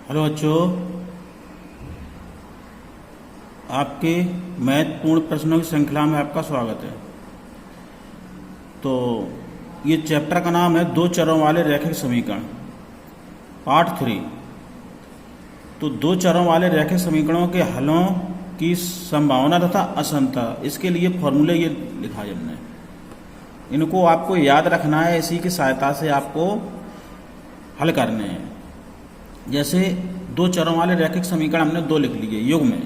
Hello बच्चों, आपके महत्वपूर्ण प्रश्नों की श्रृंखला में आपका स्वागत है। तो ये चैप्टर का नाम है दो चरों वाले रैखिक समीकरण, पार्ट 3। तो दो चरों वाले रैखिक समीकरणों के हलों की संभावना तथा असंतता, इसके लिए फॉर्मूले ये लिखा है हमने। इनको आपको याद रखना है, इसी की सहायता से आपको हल करने हैं। जैसे दो चरों वाले रैखिक समीकरण हमने दो लिख लिए युग्म में,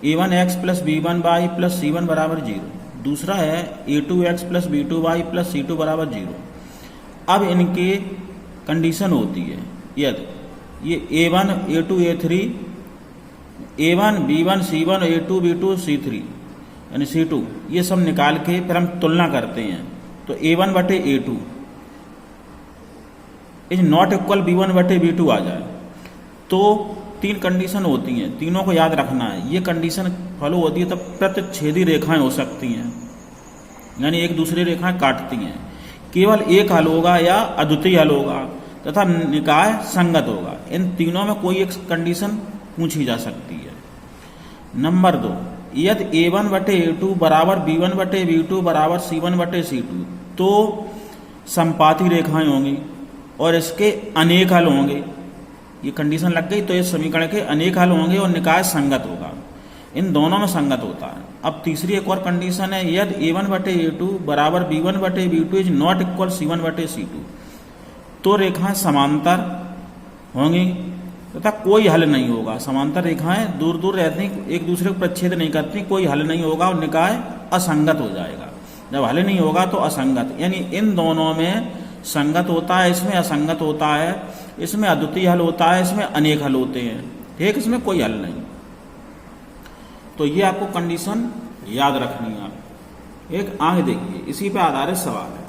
a1x plus b1y plus c1 बराबर 0। दूसरा है a2x plus b2y plus c2 बराबर 0। अब इनकी कंडीशन होती है, यदि ये a1 a2 a3 a1 b1 c1 a2 b2 c3 यानी c2, ये सब निकाल के फिर हम तुलना करते हैं। तो a1 बटे a2 is not equal b1 बटे b2 आ जाए तो तीन कंडीशन होती हैं, तीनों को याद रखना है। ये कंडीशन फॉलो होती है तब प्रतिच्छेदी रेखाएं हो सकती हैं, यानी एक दूसरी रेखाएं काटती हैं। केवल एक हल होगा या अद्वितीय हल होगा तथा निकाय संगत होगा। इन तीनों में कोई एक कंडीशन पूछी जा सकती है। नंबर 2, यदि a1 बटे a2 बराबर b1 बटे b2 बराबर c1 बटे c2 तो संपाती रेखाएं होंगी और इसके अनेक हल होंगे। ये कंडीशन लग गई तो इस समीकरण के अनेक हल होंगे और निकाय संगत होगा। इन दोनों में संगत होता है। अब तीसरी एक और कंडीशन है, यदि a1 बटे a2 बराबर b1 बटे b2 is not equal c1 बटे c2 तो रेखाएं समांतर होंगी तथा कोई हल नहीं होगा। समांतर रेखाएं दूर दूर रहती, एक दूसरे को प्रच्छेद नहीं करती, कोई हल नहीं होगा और निकाय असंगत हो जाएगा। जब हल नहीं होगा तो असंगत, यानी इन दोनों में संगत होता है, इसमें असंगत होता है, इसमें अद्वितीय हल होता है, इसमें अनेक हल होते हैं, ठीक, इसमें कोई हल नहीं। तो ये आपको कंडीशन याद रखनी है। आप एक आगे देखिए, इसी पे आधारित सवाल है।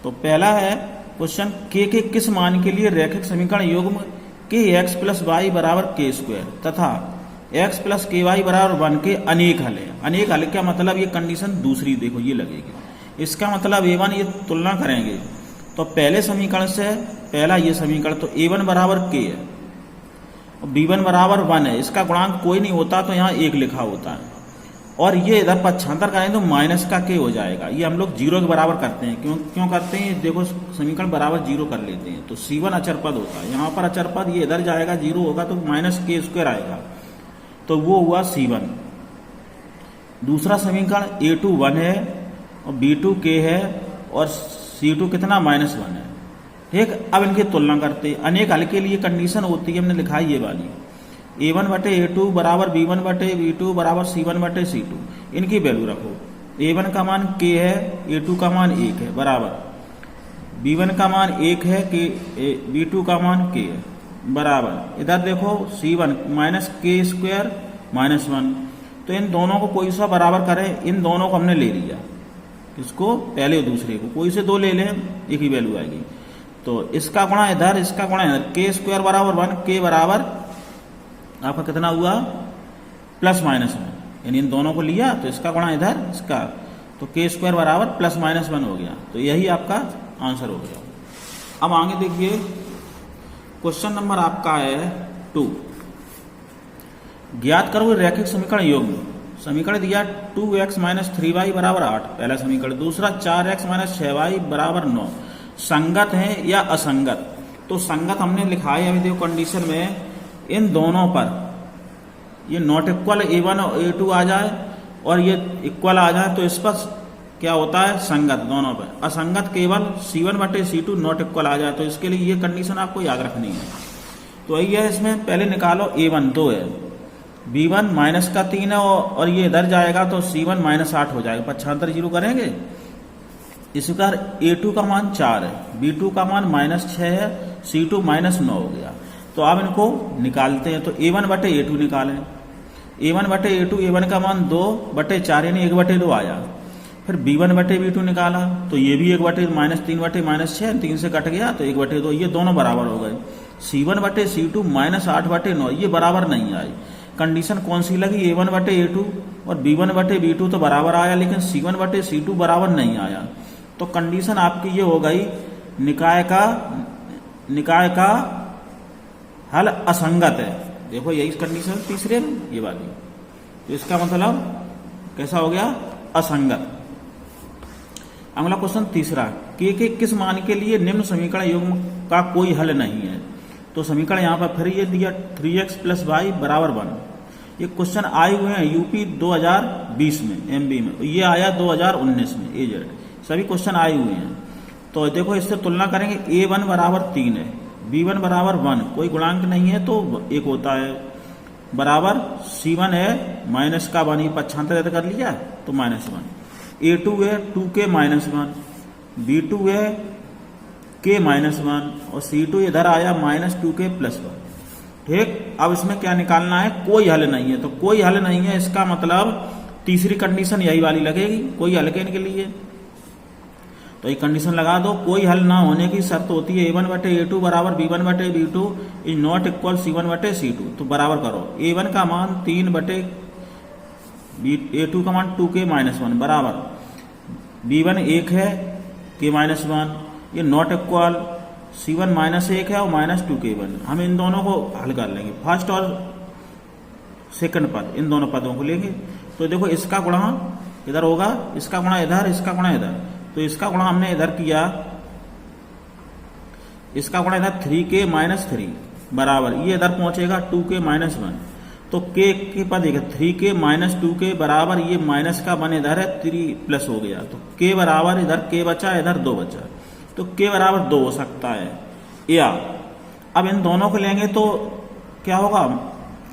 तो पहला है क्वेश्चन, के किस मान के लिए रैखिक समीकरण युग्म के एक्स प्लस वाई बराबर के स्क्वायर तथा एक्स प्लस के वाई बराबर 1 के अनेक हल है। अनेक हल क्या मतलब, ये कंडीशन दूसरी देखो ये लगेगी। इसका मतलब a1, ये तुलना करेंगे तो पहले समीकरण से पहला ये समीकरण, तो a1 बराबर k है और b1 बराबर 1 है। इसका गुणांक कोई नहीं होता तो यहाँ 1 लिखा होता है और ये इधर पक्षांतर करें तो माइनस का k हो जाएगा। ये हम लोग 0 के बराबर करते हैं। क्यों करते हैं, देखो समीकरण बराबर 0 कर लेते हैं। तो c1 अचर पद होता है, यहाँ पर अचर पद, ये इधर जाएगा 0 होगा तो माइनस k स्क्वायर आएगा, तो वो हुआ c1। दूसरा समीकरण a2 1 है और b2 k है और c2 कितना -1 है, ठीक। अब इनकी तुलना करते हैं। अनेक हल के लिए कंडीशन होती है, हमने लिखा है ये वाली, a1 बटे a2 बराबर b1 बटे b2 बराबर c1 बटे c2। इनकी वैल्यू रखो, a1 का मान k है, a2 का मान 1 है, बराबर b1 का मान 1 है, b2 का मान k है, बराबर इधर देखो c1 माइनस k स्क्वायर -1। तो इन दोनों को कोई सा बराबर करें, इन दोनों को हमने ले लिया, इसको पहले और दूसरे को, कोई से दो ले लें, एक ही वैल्यू आएगी। तो इसका गुणा इधर, इसका गुणा इधर, के स्क्वायर बराबर 1, के बराबर आपका कितना हुआ +-1, यानी इन दोनों को लिया तो इसका गुणा इधर, इसका, तो के स्क्वायर बराबर +-1 हो गया। तो यही आपका आंसर हो गया। अब आगे देखिए, क्वेश्चन नंबर आपका है 2, ज्ञात करो रैखिक समीकरण युग्म। समीकरण दिया 2x - 3y बराबर 8, पहला समीकरण। दूसरा 4x - 6y बराबर 9, संगत है या असंगत। तो संगत हमने लिखा है, अभी देखो कंडीशन में इन दोनों पर ये नॉट इक्वल a1 और a2 आ जाए और ये इक्वल आ जाए तो इस पर क्या होता है, संगत दोनों पर। असंगत केवल c1 बटे c2 नॉट इक्वल आ जाए, तो इसके लिए ये कंडीशन आपको याद रखनी है। तो यही है, इसमें पहले निकालो, a1 2 है, b1 -3 है और ये इधर जाएगा तो c1 -8 हो जाएगा, पक्षांतर 0 करेंगे। इसी प्रकार a2 का मान 4 है, b2 का मान -6 है, c2 -9 हो गया। तो अब इनको निकालते हैं। तो a1 बटे a2 निकालें, a1 बटे a2, a1 का मान 2 बटे 4 यानी 1 बटे 2 आया। फिर b1 बटे b2 निकाला तो ये भी 1 बटे -3 बटे -6, 3 से कट गया तो 1 बटे 2, ये दोनों बराबर हो गए। c1 बटे c2 -8 बटे 9, ये बराबर नहीं आई। कंडीशन कौन सी लगी, a1 बटे a2 और b1 बटे b2 तो बराबर आया, लेकिन c1 बटे c2 बराबर नहीं आया। तो कंडीशन आपकी ये हो गई, निकाय का हल असंगत है। देखो यही कंडीशन तीसरे में ये वाली, तो इसका मतलब कैसा हो गया, असंगत। अगला क्वेश्चन तीसरा, के किस मान के लिए निम्न समीकरण युग्म का कोई हल नहीं है। तो समीकरण यहाँ पर फिर ये दिया 3x + y = 1। ये क्वेश्चन आए हुए हैं यूपी 2020 में, एमबी में, ये आया 2019 में, एजेड सभी क्वेश्चन आए हुए हैं। तो देखो इससे तुलना करेंगे, a1 = 3 है, b1 = 1, कोई गुणांक नहीं है तो 1 होता है, बराबर c1 है माइनस का 1, ये पक्षांतर कर लिया तो -1, a2 है 2k - 1, b2 है k - 1 और c2 इधर आया -2k + 1। ठीक, अब इसमें क्या निकालना है, कोई हल नहीं है। तो कोई हल नहीं है, इसका मतलब तीसरी कंडीशन यही वाली लगेगी, कोई हल के लिए। तो ये कंडीशन लगा दो, कोई हल ना होने की शर्त होती है a1/a2 = b1/b2 is not equal c1/c2। तो बराबर करो, a1 का मान 3/a2 का मान 2k - 1 बराबर b1 1 है k - 1, ये नॉट इक्वल c1 -1 है और -2k1। हम इन दोनों को हल कर लेंगे, फर्स्ट और सेकंड पद, इन दोनों पदों को लेंगे। तो देखो इसका गुणा इधर होगा, इसका गुणा इधर, इसका गुणा इधर। तो इसका गुणा हमने इधर किया, इसका गुणा इधर 3k - 3 बराबर, ये इधर पहुंचेगा 2k - 1। तो k के पद 3k - 2k बराबर, ये माइनस का 1 इधर है, 3 प्लस हो गया। तो k बराबर, इधर k बचा, इधर 2 बचा, तो k बराबर 2 हो सकता है। या अब इन दोनों को लेंगे तो क्या होगा,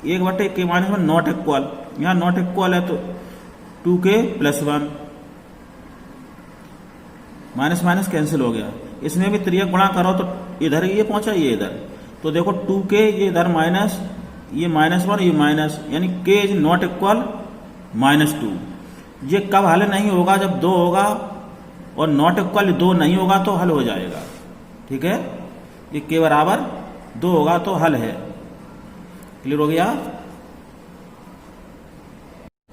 1/k - 1 नॉट इक्वल, यहाँ नॉट इक्वल है तो 2k + 1, माइनस माइनस कैंसिल हो गया। इसमें भी त्रियक गुणा करो तो इधर ये पहुंचा, ये इधर, तो देखो 2k, ये इधर माइनस, ये -1, ये माइनस, यानी k इज नॉट इक्वल -2। ये कब हल नहीं होगा, जब 2 होगा और नॉट इक्वल 2 नहीं होगा तो हल हो जाएगा। ठीक है, ये k बराबर 2 होगा तो हल है। क्लियर हो गया।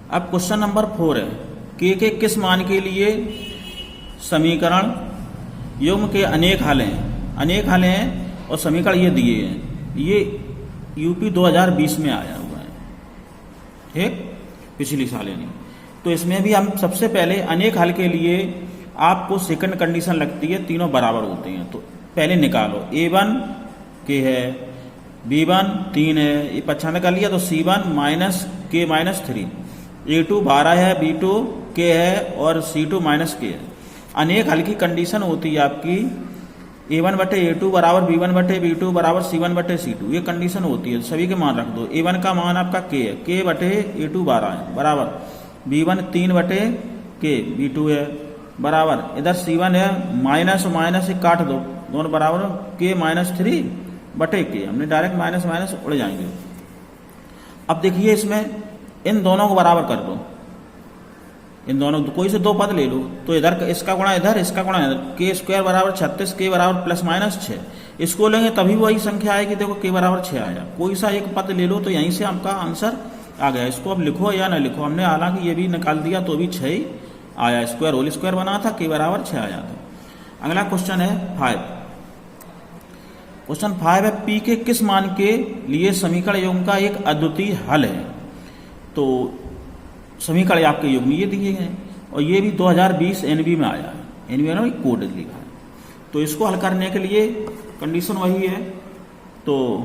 अब क्वेश्चन नंबर 4 है, k के किस मान के लिए समीकरण युग्म के अनेक हल हैं और समीकरण ये दिए हैं। ये यूपी 2020 में आया हुआ है, ठीक, पिछली साल यानी। तो इसमें भी हम सबसे पहले अनेक हल के लिए आपको सेकंड कंडीशन लगती है, तीनों बराबर होते हैं। तो पहले निकालो, a1 k है, b1 3 है, ये पक्षांतर कर लिया तो c1 -k - 3, a2 12 है, b2 k है और c2 -k है। अनेक हल की कंडीशन होती है आपकी a1/a2 = b1/b2 = c1/c2, ये कंडीशन होती है। सभी के मान रख दो। a1 का मान आपका k है, k/a2 12 है, बराबर b1 3/k, b2 है, बराबर इधर c1 है, माइनस माइनस से काट दो, दोनों बराबर, k - 3/k, हमने डायरेक्ट माइनस माइनस उड़ जाएंगे। अब देखिए इसमें इन दोनों को बराबर कर दो, इन दोनों कोई से 2 पद ले लो, तो इधर इसका गुणा इधर, इसका गुणा इधर, k² = 36, k बराबर ±6। इसको लेंगे तभी वही संख्या आएगी। देखो k बराबर 6 आया, कोई सा एक पद ले लो तो यहीं से आपका आंसर आ गया। इसको अब लिखो या ना लिखो, हमने हालांकि ये भी निकाल दिया तो भी 6 ही आया, स्क्वायर होल स्क्वायर बना था, k बराबर 6 आया था। अगला क्वेश्चन है 5। क्वेश्चन 5 है, p के किस मान के लिए समीकरण युग्म का एक अद्वितीय हल है। तो समीकरण आपके युग्म ये दिए हैं और ये भी 2020 एनबी में आया है, एनबी में कोड लिखा है। तो इसको हल करने के लिए कंडीशन वही है। तो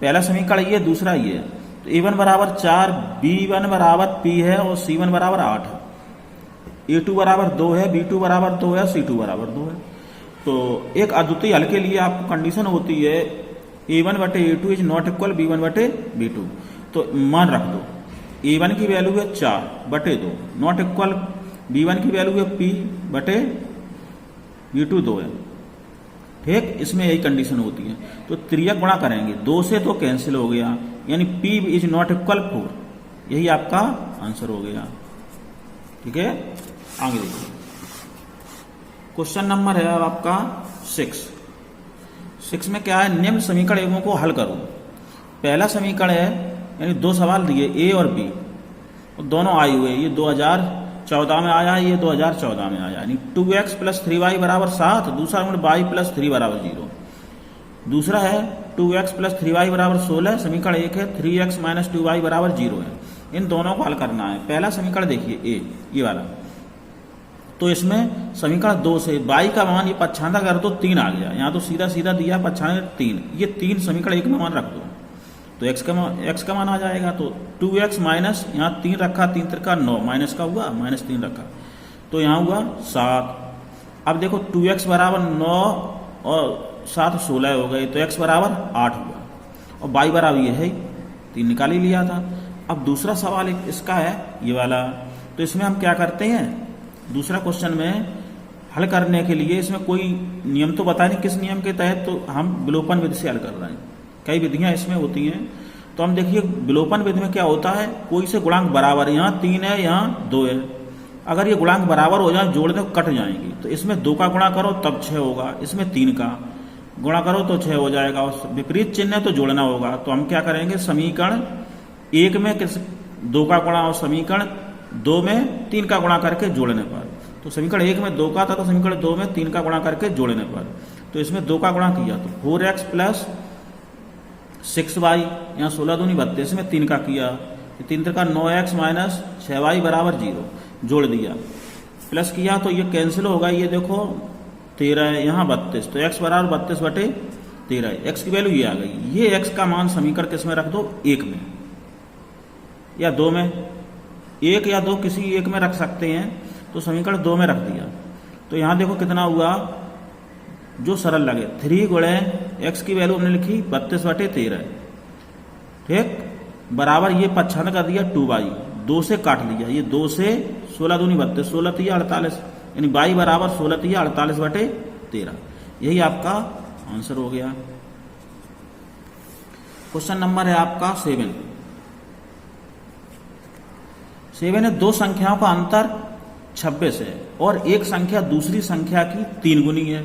पहला समीकरण ये, दूसरा ये है। तो a1 = 4, b1 = p है और c1 = 8 है, a2 = 2 है, b2 = 2 है, c2 = 2 है। तो एक अद्वितीय हल के लिए आपको कंडीशन होती है a1/a2 is not equal b1/b2। तो मान रख दो, a1 की वैल्यू है 4/2, नॉट इक्वल b1 की वैल्यू है p/b2 2 है, ठीक। इसमें यही कंडीशन होती है। तो त्रियक गुणा करेंगे, 2 से तो कैंसिल हो गया, यानी p इज नॉट इक्वल 4, यही आपका आंसर हो गया। ठीक है, आगे देखिए। क्वेश्चन नंबर है अब आपका 6 में क्या है, निम्न समीकरण युग्मों को हल करो। पहला समीकरण है, यानी 2 सवाल दिए a और b, और दोनों आए हुए, ये 2014 में आया, ये 2014 में आया, यानी 2x + 3y = 7, दूसरा y + 3 = 0, दूसरा है 2x प्लस 3y बराबर 16, समीकरण 1 है 3x माइनस 2y बराबर 0 है। इन दोनों को हल करना है। पहला समीकरण देखिए ए, ये वाला, तो इसमें समीकरण 2 से y का मान ये पच्छांदा कर दो 3 आ गया, यहाँ तो सीधा सीधा दिया पच्छांदा 3, ये 3 समीकरण 1 में मान रख दो तो x का मान आ जाएगा। तो 2x माइनस यहाँ 3 रखा, 3 त्रिका 9, माइनस का हुआ, माइनस 3 रखा तो यहाँ हुआ 7। अब देखो 2x बराबर 9 और 7 16 हो गए, तो x बराबर 8 हुआ, और y बराबर ये है 3 निकाल ही लिया था। अब दूसरा सवाल इसका है ये वाला, तो इसमें हम क्या करते हैं, दूसरा क्वेश्चन में हल करने के लिए इसमें कोई नियम तो बताए नहीं, किस नियम के तहत, तो हम विलोपन विधि से हल कर रहे हैं। कई विधियां इसमें होती हैं, तो हम देखिए विलोपन विधि में क्या होता है, कोई से गुणांक बराबर, यहाँ 3 है यहाँ 2 है, अगर ये गुणांक बराबर हो जाए जोड़ दो कट जाएंगी, तो इसमें 2 का गुणा करो तब 6 होगा, इसमें 3 का गुणा करो तो 6 हो जाएगा, और विपरीत चिन्ह है तो जोड़ना होगा। तो हम क्या करेंगे, समीकरण 1 में 2 का गुणा और समीकरण 2 में 3 का गुणा करके जोड़ने पर, तो समीकरण 1 में 2 का था तो समीकरण 2 में 3 का गुणा करके जोड़ने पर, तो इसमें 2 का गुणा किया तो 4x प्लस 6y, यहाँ 16 दूनी 32 में 3 का किया, 3 त्रिका 9x माइनस 6y बराबर 0, जोड़ दिया, प्लस किया तो ये कैंसिल होगा, ये देखो 13 है, यहाँ 32, तो x बराबर 32/13 है, x की वैल्यू ये आ गई। ये x का मान समीकरण किस में रख दो, 1 में या 2 में, 1 या 2 किसी एक में रख सकते हैं, तो समीकरण 2 में रख दिया। तो यहाँ देखो कितना हुआ, जो सरल लगे, 3 गुणे x की वैल्यू हमने लिखी 32/13, ठीक, बराबर ये पच्छांद कर दिया 2y, 2 से काट लिया, ये 2 से 16 दूनी 32, 16 3 48, यानी y बराबर 16 3 48/13, यही आपका आंसर हो गया। क्वेश्चन नंबर है आपका 7 है, दो संख्याओं का अंतर 26 है और एक संख्या दूसरी संख्या की 3 गुनी है,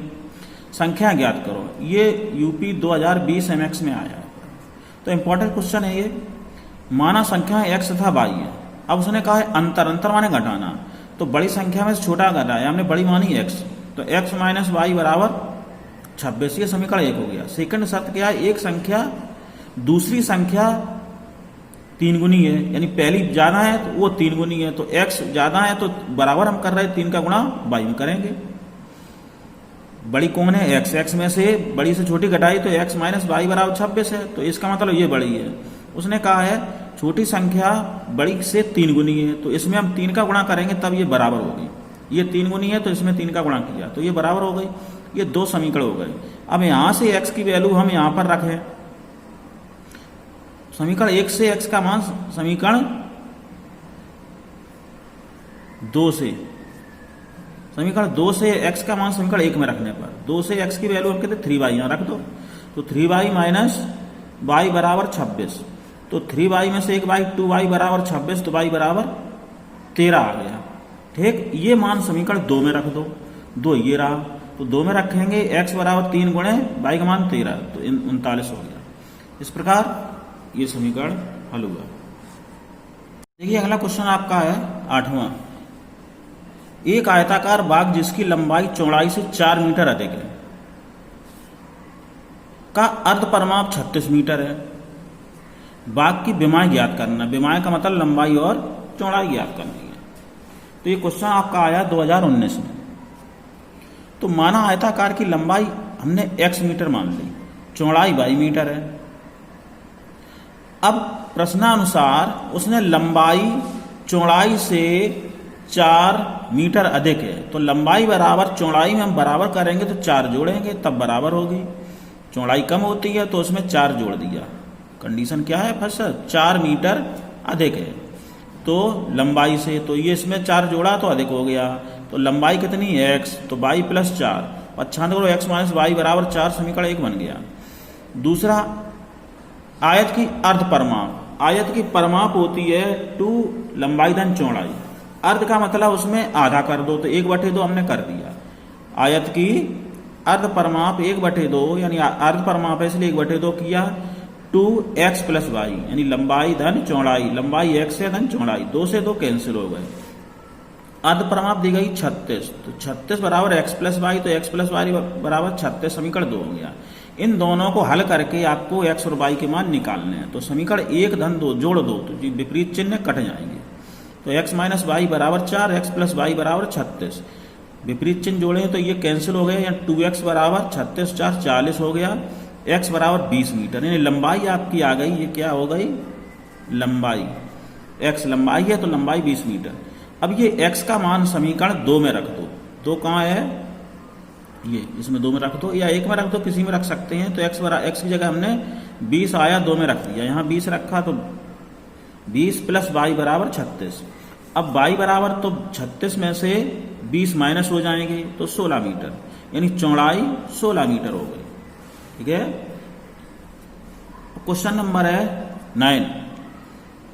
संख्या ज्ञात करो। ये यूपी 2020 MX में आया है, तो इंपॉर्टेंट क्वेश्चन है ये। माना संख्या x तथा y है, अब उसने कहा है अंतर माने घटाना, तो बड़ी संख्या में से छोटा घटाया, हमने बड़ी मानी x, तो x माइनस वाई बराबर 26, ये समीकरण 1 हो गया। सेकंड शर्त क्या है, एक संख्या दूसरी संख्या 3 गुनी है, यानी पहली ज्यादा है तो वो 3 गुनी है, तो x ज्यादा है तो बराबर हम कर रहे हैं 3 का गुणा y में करेंगे। बड़ी कौन है, x में से बड़ी से छोटी घटाई तो x माइनस वाई बराबर 26 है, तो इसका मतलब ये बड़ी है। उसने कहा है छोटी संख्या बड़ी से 3 गुनी है, तो इसमें हम 3 का गुणा करेंगे तब ये बराबर होगी, ये 3 गुनी है तो इसमें 3 का गुणा किया तो ये बराबर हो गई। ये 2 समीकरण हो गए। अब यहां से x की वैल्यू हम यहां पर रखें, समीकरण 1 से x का मान समीकरण 2 से, समीकरण 2 से x का मान समीकरण 1 में रखने पर 2 से x की वैल्यू हम कहते 3y यहां रख दो, तो 3y माइनस y बराबर 26, तो 3y में से 1y 2y बराबर 26, तो y बराबर 13 आ गया, ठीक। ये मान समीकरण 2 में रख दो, 2 ये रहा, तो 2 में रखेंगे x बराबर 3 गुणे y का मान 13, तो 39 हो गया। इस प्रकार ये समीकरण हल हुआ। देखिए अगला क्वेश्चन आपका है 8वां। एक आयताकार बाग जिसकी लंबाई चौड़ाई से 4 मीटर अधिक है का अर्ध परिमाप 36 मीटर है। बाग की विमाएं ज्ञात करना, विमाएं का मतलब लंबाई और चौड़ाई ज्ञात करनी है। तो ये क्वेश्चन आपका आया 2019 में। तो माना आयताकार की लंबाई हमने x मीटर मान ली, चौड़ाई y मीटर है। अब प्रश्नानुसार उसने लंबाई चौड़ाई से 4 मीटर अधिक है, तो लंबाई बराबर चौड़ाई में हम बराबर करेंगे तो 4 जोड़ेंगे तब बराबर होगी। चौड़ाई कम होती है तो उसमें 4 जोड़ दिया। कंडीशन क्या है, फर्स्ट 4 मीटर अधिक है तो लंबाई से, तो ये इसमें 4 जोड़ा तो अधिक हो गया, तो लंबाई कितनी है x, तो y प्लस 4, अच्छा करो x माइनस वाई बराबर 4, समीकरण 1 बन गया। दूसरा आयत की अर्ध परिमाप, आयत की परिमाप होती है 2 लंबाई धन चौड़ाई, अर्ध का मतलब उसमें आधा कर दो, तो 1/2 हमने कर दिया। आयत की अर्ध परिमाप 1/2, यानी अर्ध परिमाप है इसलिए 1/2 किया, 2x प्लस वाई, यानी लंबाई धन चौड़ाई, लंबाई x है धन चौड़ाई, 2 से 2 कैंसिल हो गए। अर्ध परिमाप दी गई 36, तो 36 बराबर x प्लस वाई, तो x प्लस वाई बराबर 36, समीकरण 2 हो गया। इन दोनों को हल करके आपको x और y के मान निकालने हैं। तो समीकरण 1 धन 2 जोड़ दो तो जी विपरीत चिन्ह कट जाएंगे। तो x माइनस वाई बराबर 4, x प्लस वाई बराबर 36। विपरीत चिन्ह जोड़े तो ये कैंसिल हो गए, या 2x बराबर 36 4 40 हो गया, x बराबर 20 मीटर। यानी लंबाई आपकी आ गई, ये क्या हो गई लंबाई, x लंबाई है तो लंबाई 20 मीटर। अब ये x का मान समीकरण 2 में रख दो। 2 कहाँ है, ये इसमें 2 में रख दो या 1 में रख दो, किसी में रख सकते हैं। तो x की जगह हमने 20 आया 2 में रख दिया, यहाँ 20 रखा तो 20 प्लस वाई बराबर 36। अब y बराबर तो 36 में से 20 माइनस हो जाएंगे तो 16 मीटर, यानी चौड़ाई 16 मीटर हो गई। ठीक है। क्वेश्चन नंबर है 9,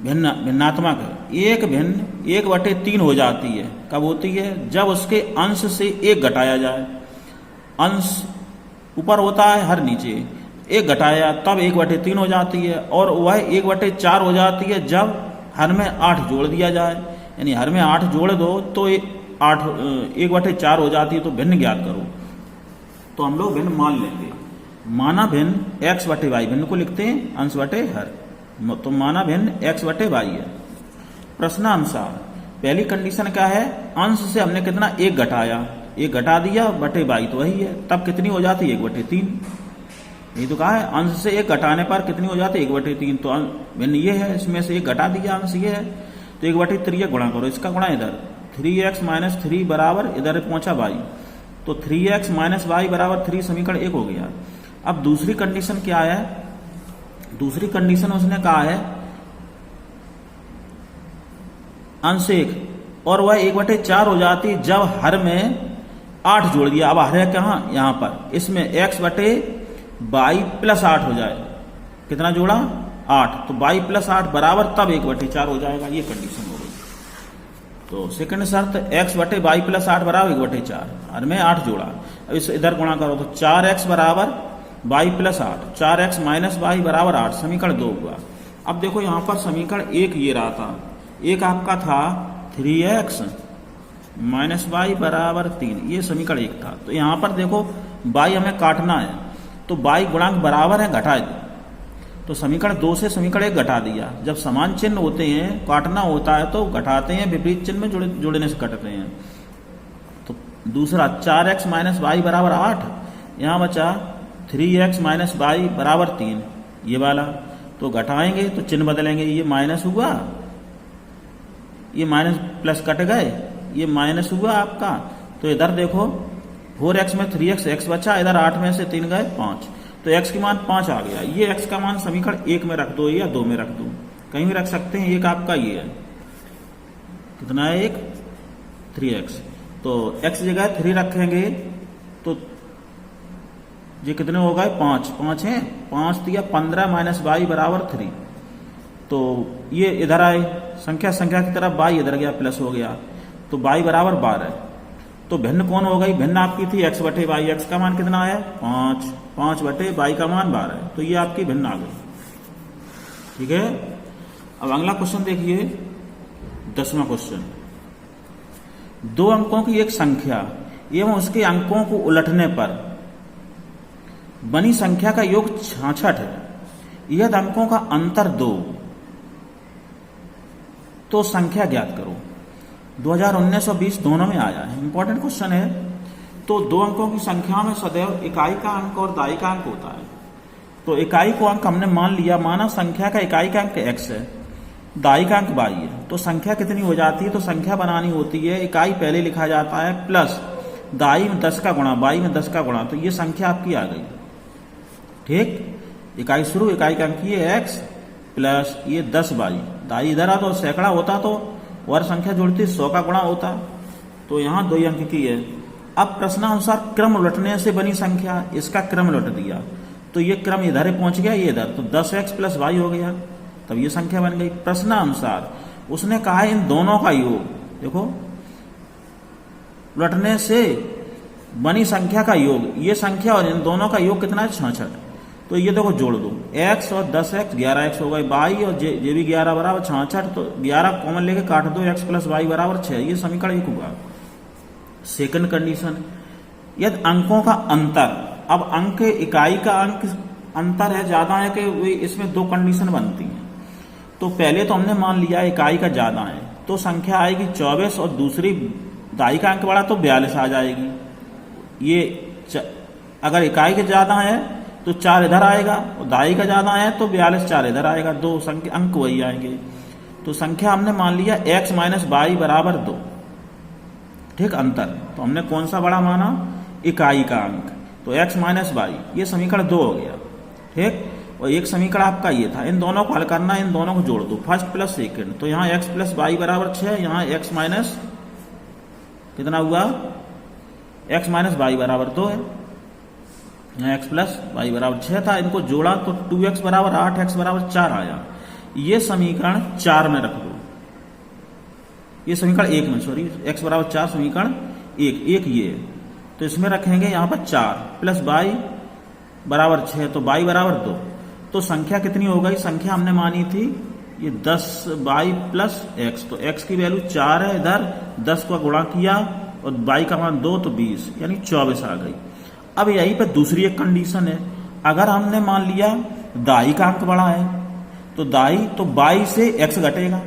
भिन्नात्मक है। एक भिन्न 1/3 हो जाती है, कब होती है, जब उसके अंश से 1 घटाया जाए। अंश ऊपर होता है, हर नीचे 1 घटाया तब 1/3 हो जाती है, और वह 1/4 हो जाती है जब हर में 8 जोड़ दिया जाए। यानी हर में 8 जोड़ दो तो 1/4 हो जाती है। तो भिन्न ज्ञात करो। तो हम लोग भिन्न मान लेंगे। माना भिन्न x/y, भिन्न को लिखते हैं अंश बटे हर, तो माना भिन्न x/y है। प्रश्नानुसार पहली कंडीशन क्या है, अंश से हमने कितना 1 घटाया, 1 घटा दिया बटे y तो वही है, तब कितनी हो जाती है 1/3। ये तो कहा है अंश से 1 घटाने पर कितनी हो जाती है 1/3। तो भिन्न ये है, इसमें से 1 घटा दिया, अंश ये है तो 1/3 गुणा करो, इसका गुणा इधर 3x माइनस 3 बराबर इधर पहुंचा y, तो 3x माइनस वाई बराबर 3 समीकरण 1 हो गया। अब दूसरी कंडीशन क्या है, दूसरी कंडीशन उसने कहा है अंश 1 और वह 1/4 हो जाती जब हर में 8 जोड़ दिया। अब हर है कहाँ, यहां पर, इसमें x/y प्लस 8 हो जाए, कितना जोड़ा 8, तो y प्लस 8 बराबर तब 1/4 हो जाएगा। ये कंडीशन हो गई। तो सेकंड शर्त x/y प्लस 8 बराबर 1/4, हर में 8 जोड़ा। अब इस इधर गुणा करो तो 4x बराबर y plus 8, 4x minus Y बराबर 8, समीकरण 2 हुआ। अब देखो यहां पर समीकरण 1 ये रहा था, एक आपका था 3x माइनस वाई बराबर 3, ये समीकरण 1 था। तो यहां पर देखो y हमें काटना है, तो y गुणांक बराबर है घटा दो, तो समीकरण 2 से समीकरण 1 घटा दिया। जब समान चिन्ह होते हैं, काटना होता है तो घटाते हैं, विपरीत चिन्ह में जोड़ने से कटते हैं। तो दूसरा 4x माइनस वाई बराबर 8, यहां बचा 3x माइनस वाई बराबर 3, ये वाला, तो घटाएंगे तो चिन्ह बदलेंगे, ये माइनस हुआ, ये माइनस प्लस कट गए, ये माइनस हुआ आपका। तो इधर देखो 4x में 3x x बचा, इधर 8 में से 3 गए 5, तो x की मान 5 आ गया। ये x का मान समीकरण 1 में रख दो या 2 में रख दो, कहीं भी रख सकते हैं। एक आपका ये है, कितना है, 1 3x, तो x जगह 3 रखेंगे तो ये कितने हो गए 5 है, 5 दिया 15 माइनस वाई बराबर 3, तो ये इधर आए, संख्या की तरफ y इधर गया प्लस हो गया, तो y बराबर 12। तो भिन्न कौन हो गई, भिन्न आपकी थी x/y, x का मान कितना है 5/y का मान 12 है, तो ये आपकी भिन्न आ गई। ठीक है। अब अगला क्वेश्चन देखिए, 10वां क्वेश्चन। 2 अंकों की एक संख्या एवं उसके अंकों को उलटने पर बनी संख्या का योग 66 है, यदि अंकों का अंतर 2, तो संख्या ज्ञात करो। 2019 और 20 दोनों में आया है, इंपॉर्टेंट क्वेश्चन है। तो 2 अंकों की संख्या में सदैव इकाई का अंक और दाई का अंक होता है। तो इकाई को अंक हमने मान लिया, माना संख्या का इकाई का अंक x है, दाई का अंक y है, तो संख्या कितनी हो जाती है, तो संख्या बनानी होती है, इकाई पहले लिखा जाता है प्लस दाई में 10 का गुणा, y में 10 का गुणा, तो ये संख्या आपकी आ गई। ठीक, इकाई शुरू, इकाई का अंक ये x प्लस ये 10y, दाई इधर आ तो सैकड़ा होता तो और संख्या जुड़ती 100 का गुणा होता, तो यहां 2 अंक की है। अब प्रश्नानुसार क्रम उलटने से बनी संख्या, इसका क्रम उलट दिया तो ये क्रम इधर पहुंच गया, ये इधर, तो 10x प्लस वाई हो गया, तब ये संख्या बन गई। प्रश्नानुसार उसने कहा इन दोनों का योग, देखो उलटने से बनी संख्या का योग, ये संख्या और इन दोनों का योग कितना है 66, तो ये देखो जोड़ दो, x और 10x 11x हो गए, y और जे भी 11 बराबर 66, तो 11 कॉमन लेके काट दो, x प्लस वाई बराबर 6, ये समीकरण 1 हुआ। सेकंड कंडीशन, यदि अंकों का अंतर अब अंक इकाई का अंक अंतर है, ज्यादा है कि इसमें दो कंडीशन बनती हैं। तो पहले तो हमने मान लिया इकाई का ज्यादा है, तो संख्या आएगी 24 और दूसरी दाई का अंक बड़ा तो 42 आ जाएगी। अगर इकाई के ज्यादा है तो 4 इधर आएगा और दाई का ज्यादा है तो 42 4 इधर आएगा, दो संख्या अंक वही आएंगे। तो संख्या हमने मान लिया x माइनस वाई बराबर 2, ठीक, अंतर। तो हमने कौन सा बड़ा माना, इकाई का अंक, तो x माइनस वाई, ये समीकरण 2 हो गया, ठीक। और एक समीकरण आपका ये था, इन दोनों को हल करना, इन दोनों को जोड़ दो, फर्स्ट प्लस सेकंड। तो यहाँ x प्लस वाई बराबर 6, यहाँ x माइनस कितना हुआ, x माइनस वाई बराबर 2 है, यहाँ x प्लस वाई बराबर 6 था, इनको जोड़ा तो 2x बराबर 8, x बराबर 4 आया। ये समीकरण 4 में रख दो, ये समीकरण 1 में, सॉरी, x बराबर 4 समीकरण 1 ये है। तो इसमें रखेंगे यहाँ पर 4 प्लस वाई बराबर 6, तो वाई बराबर 2। तो संख्या कितनी हो गई, संख्या हमने मानी थी ये 10 वाई प्लस x, तो x की वैल्यू 4 है, इधर 10 का गुणा किया और वाई का मान 2 तो 20 यानी 24 आ गई। अब यहीं पे दूसरी एक कंडीशन है, अगर हमने मान लिया दाई का अंक बड़ा है तो दाई तो बाई से x घटेगा,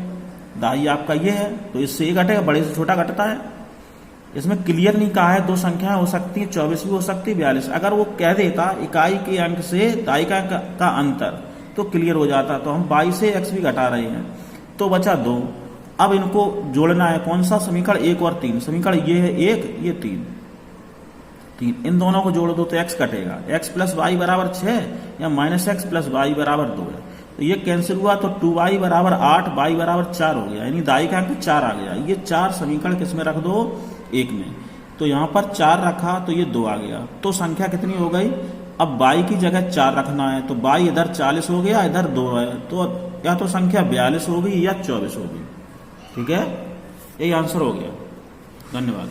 दाई आपका ये है तो इससे ये घटेगा, बड़े से छोटा घटता है। इसमें क्लियर नहीं कहा है, दो संख्याएं हो सकती है, 24 भी हो सकती है, 42। अगर वो कह देता इकाई के अंक से दाई का अंक का अंतर तो क्लियर हो जाता। तो हम बाई से x भी घटा रहे हैं, तो बचा 2। अब इनको जोड़ना है, कौन सा, समीकरण 1 और 3। समीकरण ये है 1, ये 3, इन दोनों को जोड़ दो तो x कटेगा, x प्लस वाई बराबर 6 या माइनस एक्स प्लस वाई बराबर 2 है। तो ये कैंसिल हुआ तो 2y बराबर 8, y बराबर 4 हो गया, यानी दाई का अंक 4 आ गया। ये 4 समीकरण किसमें रख दो, 1 में। तो यहाँ पर 4 रखा तो ये 2 आ गया। तो संख्या कितनी हो गई, अब y की जगह 4 रखना है, तो y इधर 40 हो गया, इधर 2 है, तो या तो संख्या 42 होगी या 24 होगी, ठीक है। यही आंसर हो गया। धन्यवाद।